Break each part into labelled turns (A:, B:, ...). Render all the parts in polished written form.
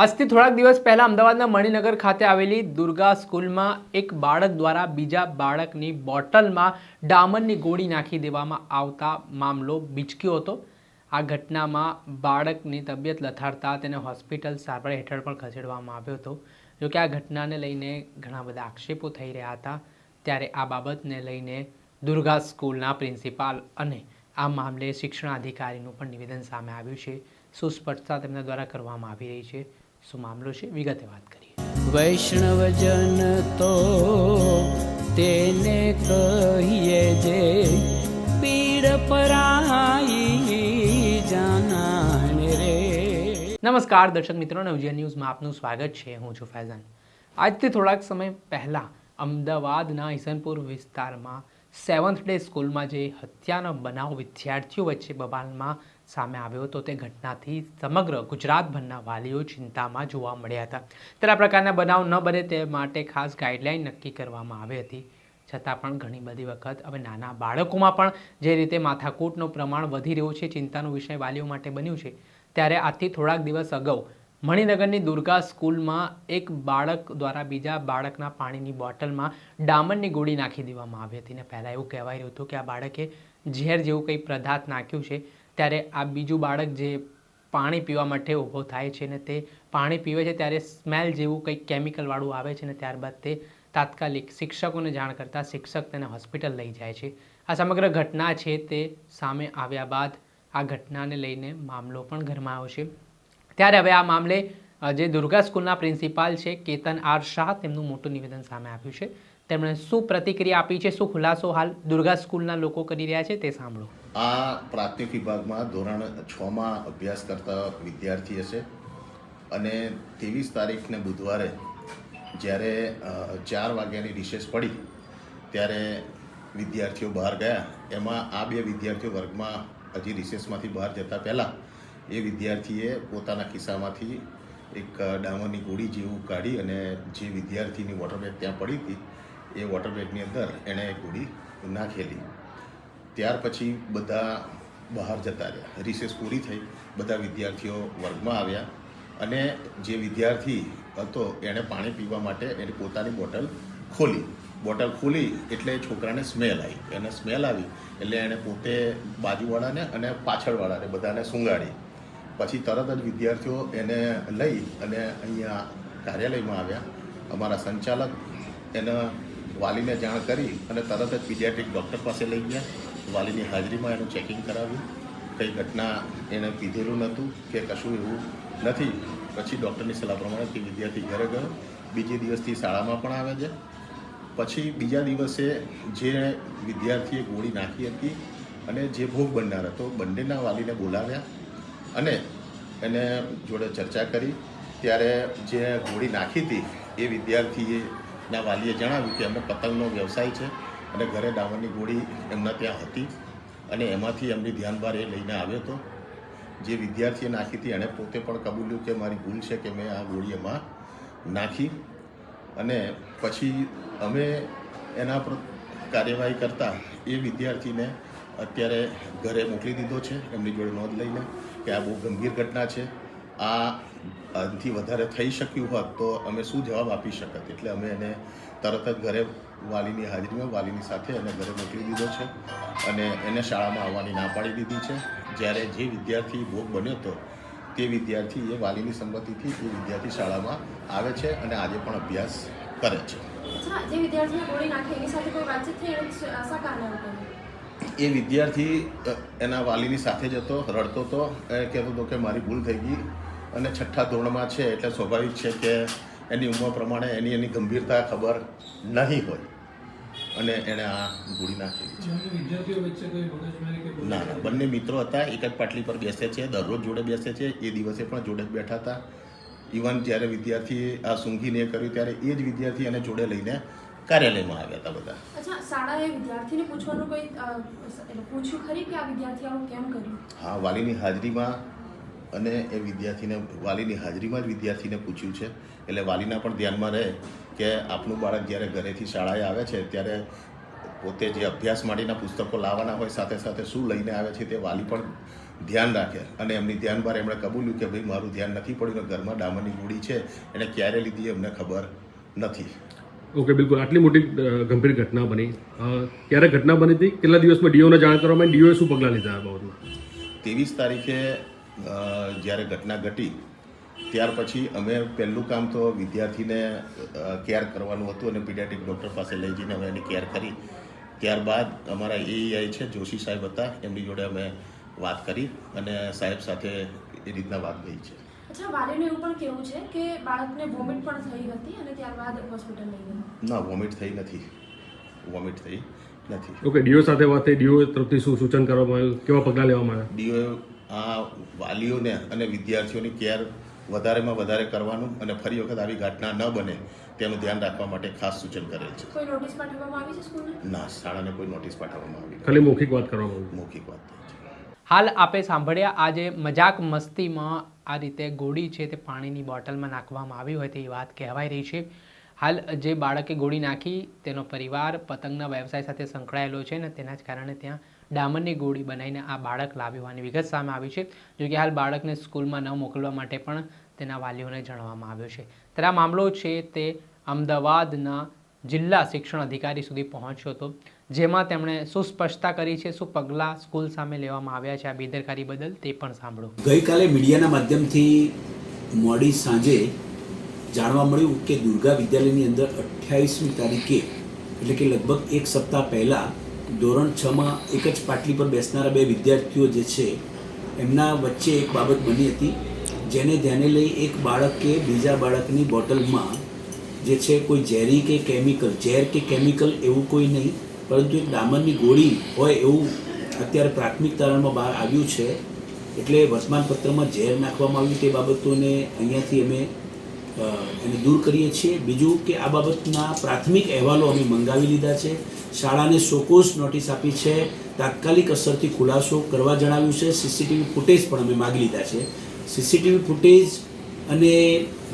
A: આજથી થોડાક દિવસ પહેલા અમદાવાદના મણિનગર ખાતે આવેલી દુર્ગા સ્કૂલમાં એક બાળક દ્વારા બીજા બાળકની બોટલમાં ડામરની ગોળી નાખી દેવામાં આવતા મામલો બીચક્યો હતો। આ ઘટનામાં બાળકની તબિયત લથાડતા તેને હોસ્પિટલ સારવાર હેઠળ પણ ખસેડવામાં આવ્યો હતો। જોકે આ ઘટનાને લઈને ઘણા બધા આક્ષેપો થઈ રહ્યા હતા, ત્યારે આ બાબતને લઈને દુર્ગા સ્કૂલના પ્રિન્સિપાલ અને આ મામલે શિક્ષણ અધિકારીનું પણ નિવેદન સામે આવ્યું છે। શું સ્પષ્ટતા તેમના દ્વારા કરવામાં આવી રહી છે, શું મામલો છે, વિગતે વાત કરીએ।
B: વૈષ્ણવજન તો તેને કહીએ જે પીડ પરાઈ જાનાને રે।
A: નમસ્કાર દર્શક મિત્રો, નવજીવન ન્યૂઝમાં આપનું સ્વાગત છે। હું છું ફૈઝાન। આજથી થોડાક સમય પહેલાં અમદાવાદના ઈસનપુર વિસ્તારમાં 7th ડે સ્કૂલમાં જે હત્યાનો બનાવ વિદ્યાર્થીઓ વચ્ચે બબાલમાં સામે આવ્યો હતો, તે ઘટનાથી સમગ્ર ગુજરાતભરના વાલીઓ ચિંતામાં જોવા મળ્યા હતા। ત્યારે આ પ્રકારના બનાવ ન બને તે માટે ખાસ ગાઈડલાઈન નક્કી કરવામાં આવી હતી। છતાં પણ ઘણી બધી વખત હવે નાના બાળકોમાં પણ જે રીતે માથાકૂટનું પ્રમાણ વધી રહ્યું છે, ચિંતાનો વિષય વાલીઓ માટે બન્યું છે। ત્યારે આજથી થોડાક દિવસ અગાઉ મણિનગરની દુર્ગા સ્કૂલમાં એક બાળક દ્વારા બીજા બાળકના પાણીની બોટલમાં ડામરની ગોળી નાખી દેવામાં આવી હતી, અને પહેલાં એવું કહેવાય રહ્યું હતું કે આ બાળકે ઝેર જેવું કંઈ પદાર્થ નાખ્યું છે। ત્યારે આ બીજું બાળક જે પાણી પીવા માટે ઊભો થાય છે ને તે પાણી પીવે છે ત્યારે સ્મેલ જેવું કંઈક કેમિકલવાળું આવે છે, ને ત્યારબાદ તે તાત્કાલિક શિક્ષકોને જાણ કરતાં શિક્ષક તેને હોસ્પિટલ લઈ જાય છે। આ સમગ્ર ઘટના છે તે સામે આવ્યા બાદ આ ઘટનાને લઈને મામલો પણ ગરમાયો છે। ત્યારે હવે આ મામલે જે દુર્ગા સ્કૂલના પ્રિન્સિપાલ છે કેતન આર શાહ, તેમનું મોટું નિવેદન સામે આવ્યું છે। તેમણે શું પ્રતિક્રિયા આપી છે, શું ખુલાસો હાલ દુર્ગા સ્કૂલના લોકો કરી રહ્યા છે, તે સાંભળો।
C: આ પ્રાથમિક વિભાગમાં ધોરણ 6માં અભ્યાસ કરતા વિદ્યાર્થી હશે અને 23 તારીખને બુધવારે જ્યારે 4 વાગ્યાની રિસેસ પડી ત્યારે વિદ્યાર્થીઓ બહાર ગયા। એમાં આ બે વિદ્યાર્થીઓ વર્ગમાં હજી રિસેસમાંથી બહાર જતા પહેલાં એ વિદ્યાર્થીએ પોતાના ખિસ્સામાંથી એક ડામરની ગોળી જેવું કાઢી અને જે વિદ્યાર્થીની વોટર બેગ ત્યાં પડી હતી એ વોટર બેગની અંદર એણે ગોળી નાખેલી। ત્યાર પછી બધા બહાર જતા રહ્યા। રિસેસ પૂરી થઈ, બધા વિદ્યાર્થીઓ વર્ગમાં આવ્યા અને જે વિદ્યાર્થી હતો એણે પાણી પીવા માટે એની પોતાની બોટલ ખોલી એટલે છોકરાને સ્મેલ આવી। એને સ્મેલ આવી એટલે એણે પોતે બાજુવાળાને અને પાછળવાળાને બધાને સૂંઘાડી। પછી તરત જ વિદ્યાર્થીઓ એને લઈ અને અહીંયા કાર્યાલયમાં આવ્યા। અમારા સંચાલક એના વાલીને જાણ કરી અને તરત જ પીડિયાટ્રિક ડૉક્ટર પાસે લઈ ગયા। વાલીની હાજરીમાં એનું ચેકિંગ કરાવ્યું, કંઈ ઘટના એણે પીધેલું નહોતું કે કશું એવું નથી। પછી ડૉક્ટરની સલાહ પ્રમાણે તે વિદ્યાર્થી ઘરે ગયો। બીજે દિવસથી શાળામાં પણ આવે છે। પછી બીજા દિવસે જે વિદ્યાર્થીએ ગોળી નાખી હતી અને જે ભોગ બનનાર હતો, બંનેના વાલીને બોલાવ્યા અને એને જોડે ચર્ચા કરી। ત્યારે જે ગોળી નાખી હતી એ વિદ્યાર્થીના વાલીએ જણાવ્યું કે એમને પતંગનો વ્યવસાય છે અને ઘરે ડામરની ગોળી એમના ત્યાં હતી અને એમાંથી એમની ધ્યાન બહાર એ લઈને આવ્યો હતો। જે વિદ્યાર્થીએ નાખી હતી એણે પોતે પણ કબૂલ્યું કે મારી ભૂલ છે કે મેં આ ગોળી એમાં નાખી। અને પછી અમે એના પર કાર્યવાહી કરતાં એ વિદ્યાર્થીને અત્યારે ઘરે મોકલી દીધો છે, એમની જોડે નોંધ લઈને કે આ બહુ ગંભીર ઘટના છે। આથી વધારે થઈ શક્યું હોત તો અમે શું જવાબ આપી શકત, એટલે અમે એને તરત જ ઘરે વાલીની હાજરીમાં વાલીની સાથે એને ઘરે મોકલી દીધો છે અને એને શાળામાં આવવાની ના પાડી દીધી છે। જ્યારે જે વિદ્યાર્થી ભોગ બન્યો હતો તે વિદ્યાર્થી એ વાલીની સંમતિથી એ વિદ્યાર્થી શાળામાં આવે છે અને આજે પણ અભ્યાસ કરે છે।
D: જે વિદ્યાર્થીને ગોળી નાખી એની સાથે કોઈ વાતચીત થઈ, શા કારણે?
C: એ વિદ્યાર્થી એના વાલીની સાથે જ હતો, રડતો હતો, એ કહેતો હતો કે મારી ભૂલ થઈ ગઈ અને 6ઠ્ઠા ધોરણમાં છે એટલે સ્વાભાવિક છે કે એની ઉંમર પ્રમાણે એની ગંભીરતા ખબર નહીં હોય અને એણે આ ગોળી નાખેલી છે। ના, બંને મિત્રો હતા, એક જ પાટલી પર બેસે છે, દરરોજ જોડે બેસે છે, એ દિવસે પણ જોડે જ બેઠા હતા। ઇવન જ્યારે વિદ્યાર્થીએ આ સૂંઘીને કર્યું ત્યારે એ જ વિદ્યાર્થી એને જોડે લઈને કાર્યાલયમાં આવ્યા હતા બધા।
D: અચ્છા, શાળાએ વિદ્યાર્થીને પૂછવાનું કોઈ પૂછ્યું ખરી કે આ વિદ્યાર્થી આવું કેમ કર્યું?
C: હા, વાલીની હાજરીમાં અને એ વાલીની હાજરીમાં જ વિદ્યાર્થીને પૂછ્યું છે, એટલે વાલીના પણ ધ્યાનમાં રહે કે આપનું બાળક જ્યારે ઘરેથી શાળાએ આવે છે ત્યારે પોતે જે અભ્યાસ માટેના પુસ્તકો લાવવાના હોય સાથે સાથે શું લઈને આવે છે તે વાલી પણ ધ્યાન રાખે અને એમની ધ્યાન બહાર એમણે કબૂલ્યું કે ભાઈ મારું ધ્યાન નથી પડ્યું, ઘરમાં ડામરની ગોળી છે એને ક્યારે લીધી એમને ખબર નથી.
E: ઓકે, બિલકુલ. આટલી મોટી ગંભીર ઘટના બની, ક્યારે ઘટના બની હતી, કેટલા દિવસમાં ડીઓને જાણ કરવામાં, ડીઓએ શું પગલાં લીધા આ બાબતમાં?
C: 23 તારીખે જ્યારે ઘટના ઘટી ત્યાર પછી અમે પહેલું કામ તો વિદ્યાર્થીને કેર કરવાનું હતું અને પીડિયાટ્રિક ડૉક્ટર પાસે લઈ જઈને અમે એની કેર કરી. ત્યારબાદ અમારા એઈઆઈ છે જોશી સાહેબ હતા, એમની જોડે અમે વાત કરી અને સાહેબ સાથે એ રીતના વાત થઈ છે.
D: અચ્છા, વાલીનું એવું પણ કહેવું છે કે બાળકને વોમિટ પણ થઈ હતી અને ત્યારબાદ હોસ્પિટલ લઈ ગયા.
C: ના, વોમિટ થઈ નથી.
E: ઓકે, ડીઓ સાથે વાત થઈ, ડીઓ તરફથી શું સૂચન કરવામાં આવ્યું, કેવા પગલાં લેવામાં આવ્યા?
C: ડીઓ આ વાલીઓને અને વિદ્યાર્થીઓની કેર વધારેમાં વધારે કરવાનું અને ફરી વખત આવી ઘટના ન બને તેનું ધ્યાન રાખવા માટે ખાસ સૂચન કરેલ છે.
D: કોઈ નોટિસ પાઠવવામાં આવી છે સ્કૂલને?
C: ના, શાળાને કોઈ નોટિસ પાઠવવામાં આવી
E: ખાલી મૌખિક વાત કરવામાં આવી.
C: મૌખિક વાત થઈ છે.
A: હાલ આપે સાંભળ્યા આજે મજાક મસ્તીમાં આ રીતે ગોળી છે તે પાણીની બોટલમાં નાખવામાં આવી હોય તેવી વાત કહેવાય રહી છે. હાલ જે બાળકે ગોળી નાખી તેનો પરિવાર પતંગના વ્યવસાય સાથે સંકળાયેલો છે ને તેના જ કારણે ત્યાં ડામરની ગોળી બનાવીને આ બાળક લાવ્યું હોવાની વિગત સામે આવી છે. જો કે હાલ બાળકને સ્કૂલમાં ન મોકલવા માટે પણ તેના વાલીઓને જણાવવામાં આવ્યું છે. ત્યારે આ મામલો છે તે અમદાવાદના જિલ્લા શિક્ષણ અધિકારી સુધી પહોંચ્યો હતો, જેમાં તેમણે શું સ્પષ્ટતા કરી છે, શું પગલાં સ્કૂલ સામે લેવામાં આવ્યા છે આ બેદરકારી બદલ તે પણ સાંભળો.
F: ગઈકાલે મીડિયાના માધ્યમથી મોડી સાંજે જાણવા મળ્યું કે દુર્ગા વિદ્યાલયની અંદર 28મી તારીખે એટલે કે લગભગ એક સપ્તાહ પહેલાં ધોરણ 6માં એક જ પાટલી પર બેસનારા બે વિદ્યાર્થીઓ જે છે એમના વચ્ચે એક બાબત બની હતી, જેને ધ્યાને લઈ એક બાળકે બીજા બાળકની બોટલમાં જે છે કોઈ ઝેરી કે કેમિકલ, ઝેર કે કેમિકલ એવું કોઈ નહીં પરંતુ એક ડામરની ગોળી હોય એવું અત્યારે પ્રાથમિક તારણમાં બહાર આવ્યું છે. એટલે વર્તમાનપત્રમાં ઝેર નાખવામાં આવ્યું તે બાબતોને અહીંયાથી અમે એને દૂર કરીએ છીએ. બીજું કે આ બાબતના પ્રાથમિક અહેવાલો અમે મંગાવી લીધા છે, શાળાને સોકોઝ નોટિસ આપી છે, તાત્કાલિક અસરથી ખુલાસો કરવા જણાવ્યું છે, સીસીટીવી ફૂટેજ પણ અમે માગી લીધા છે. સીસીટીવી ફૂટેજ અને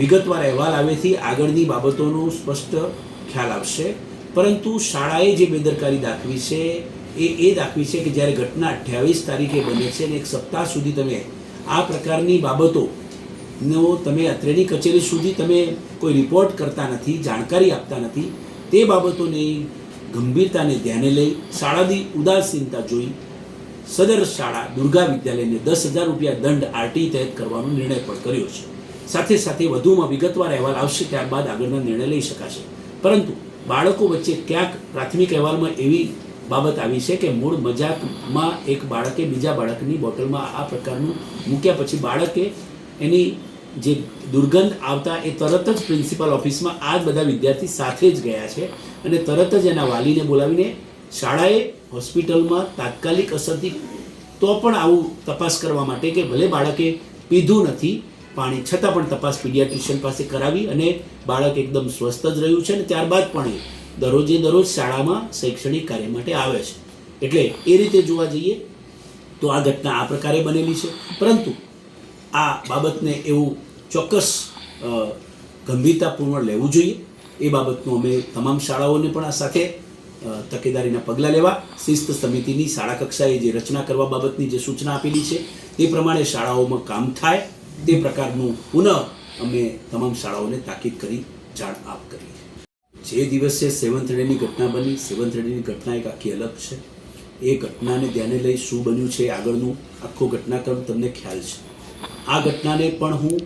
F: વિગતવાર અહેવાલ આવેથી આગળની બાબતોનો સ્પષ્ટ ખ્યાલ આવશે. પરંતુ શાળાએ જે બેદરકારી દાખવી છે એ દાખવી છે કે જ્યારે ઘટના 28 તારીખે બને છે અને એક સપ્તાહ સુધી તમે આ પ્રકારની બાબતોનો તમે અત્રેની કચેરી સુધી તમે કોઈ રિપોર્ટ કરતા નથી, જાણકારી આપતા નથી, તે બાબતોની ગંભીરતાને ધ્યાને લઈ શાળાની ઉદાસીનતા જોઈ સદર શાળા દુર્ગા વિદ્યાલયને 10,000 રૂપિયા દંડ આરટી તહેત કરવાનો નિર્ણય પણ કર્યો છે. સાથે સાથે વધુમાં વિગતવાર અહેવાલ આવશે, ત્યારબાદ આગળના નિર્ણય લઈ શકાશે. પરંતુ બાળકો વચ્ચે ક્યાંક પ્રાથમિક અહેવાલમાં એવી બાબત આવી છે કે મૂળ મજાકમાં એક બાળકે બીજા બાળકની બોટલમાં આ પ્રકારનું મૂક્યા પછી બાળકે એની જે દુર્ગંધ આવતા એ તરત જ પ્રિન્સિપાલ ઓફિસમાં આ બધા વિદ્યાર્થી સાથે જ ગયા છે અને તરત જ એના વાલીને બોલાવીને શાળાએ હોસ્પિટલમાં તાત્કાલિક અસરથી તો પણ આવું તપાસ કરવા માટે કે ભલે બાળકે પીધું નથી પાણી છતાં પણ તપાસ પીડિયાટ્રિશિયન પાસે કરાવી અને બાળક એકદમ સ્વસ્થ જ રહ્યું છે અને ત્યારબાદ પણ એ દરરોજ શાળામાં શૈક્ષણિક કાર્ય માટે આવે છે. એટલે એ રીતે જોવા જઈએ તો આ ઘટના આ પ્રકારે બનેલી છે. પરંતુ આ બાબતને એવું ચોક્કસ ગંભીરતાપૂર્વક લેવું જોઈએ એ બાબતનું અમે તમામ શાળાઓને પણ આ સાથે તકેદારીના પગલાં લેવા શિસ્ત સમિતિની શાળા કક્ષાએ જે રચના કરવા બાબતની જે સૂચના આપેલી છે તે પ્રમાણે શાળાઓમાં કામ થાય તે પ્રકારનું પુનઃ અમે તમામ શાળાઓને તાકીદ કરી જાણ આપ કરી. જે દિવસે 7th ડેની ઘટના બની, 7th ડેની ઘટના એક આખી અલગ છે. એ ઘટનાને ધ્યાને લઈ શું બન્યું છે આગળનું આખો ઘટનાક્રમ તમને ખ્યાલ છે. આ ઘટનાને પણ હું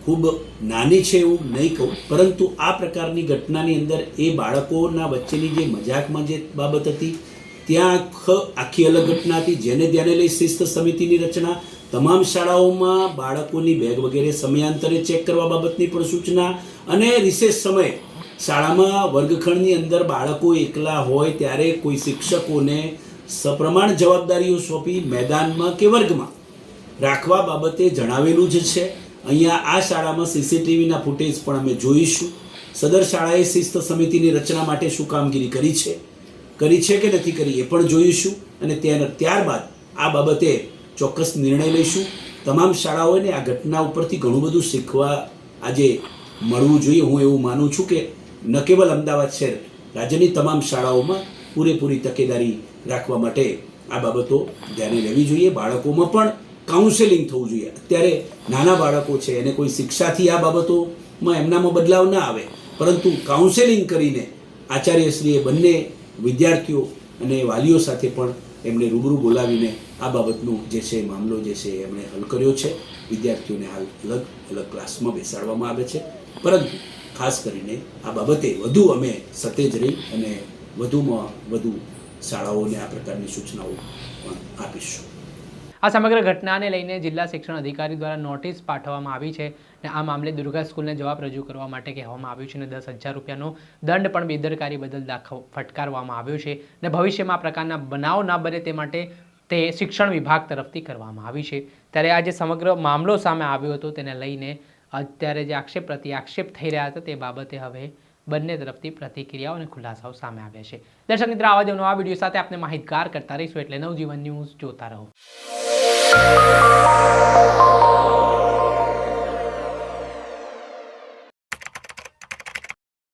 F: ખૂબ નાની છે એવું નહીં કહું, પરંતુ આ પ્રકારની ઘટનાની અંદર એ બાળકોના વચ્ચેની જે મજાકમાં જે બાબત હતી ત્યાં આખી અલગ ઘટના હતી, જેને ધ્યાને લઈ શિસ્ત સમિતિની રચના, તમામ શાળાઓમાં બાળકોની બેગ વગેરે સમયાંતરે ચેક કરવા બાબતની પણ સૂચના અને રિસેસ સમયે શાળામાં વર્ગખંડની અંદર બાળકો એકલા હોય ત્યારે કોઈ શિક્ષકોને સપ્રમાણ જવાબદારીઓ સોંપી મેદાનમાં કે વર્ગમાં રાખવા બાબતે જણાવેલું જ છે. અહીંયા આ શાળામાં સીસીટીવીના ફૂટેજ પણ અમે જોઈશું. સદર શાળાએ શિસ્ત સમિતિની રચના માટે શું કામગીરી કરી છે કે નથી કરી એ પણ જોઈશું અને ત્યારબાદ આ બાબતે ચોક્કસ નિર્ણય લઈશું. તમામ શાળાઓને આ ઘટના ઉપરથી ઘણું બધું શીખવા આજે મળવું જોઈએ. હું એવું માનું છું કે ન કેવલ અમદાવાદ શહેર, રાજ્યની તમામ શાળાઓમાં પૂરેપૂરી તકેદારી રાખવા માટે આ બાબતો ધ્યાને લેવી જોઈએ. બાળકોમાં પણ કાઉન્સેલિંગ થવું જોઈએ. અત્યારે નાના બાળકો છે એને કોઈ શિક્ષાથી આ બાબતોમાં એમનામાં બદલાવ ના આવે, પરંતુ કાઉન્સેલિંગ કરીને આચાર્યશ્રીએ બંને વિદ્યાર્થીઓ અને વાલીઓ સાથે પણ એમને રૂબરૂ બોલાવીને આ બાબતનો જે છે મામલો જે છે એમણે હલ કર્યો છે. વિદ્યાર્થીઓને હાલ અલગ અલગ ક્લાસમાં બેસાડવામાં આવે છે, પરંતુ ખાસ કરીને આ બાબતે વધુ અમે સતેજ રહી અને વધુમાં વધુ શાળાઓને આ પ્રકારની સૂચનાઓ પણ આપીશું.
A: આ સમગ્ર ઘટનાને લઈને જિલ્લા શિક્ષણ અધિકારી દ્વારા નોટિસ પાઠવવામાં આવી છે અને આ મામલે દુર્ગા સ્કૂલને જવાબ રજૂ કરવા માટે કહેવામાં આવ્યું છે અને 10,000 રૂપિયાનો દંડ પણ બેદરકારી બદલ ફટકારવામાં આવ્યો છે અને ભવિષ્યમાં આ પ્રકારના બનાવ ના બને તે માટે તે શિક્ષણ વિભાગ તરફથી કરવામાં આવી છે. ત્યારે આ જે સમગ્ર મામલો સામે આવ્યો હતો તેને લઈને અત્યારે જે આક્ષેપ પ્રતિ આક્ષેપ થઈ રહ્યા હતા તે બાબતે હવે બંને તરફથી પ્રતિક્રિયાઓ અને ખુલાસાઓ સામે આવ્યા છે. દર્શક મિત્રો, આવા જ નવા વિડીયો સાથે આપણે માહિતગાર કરતા રહીશું, એટલે નવજીવન ન્યૂઝ જોતા રહો.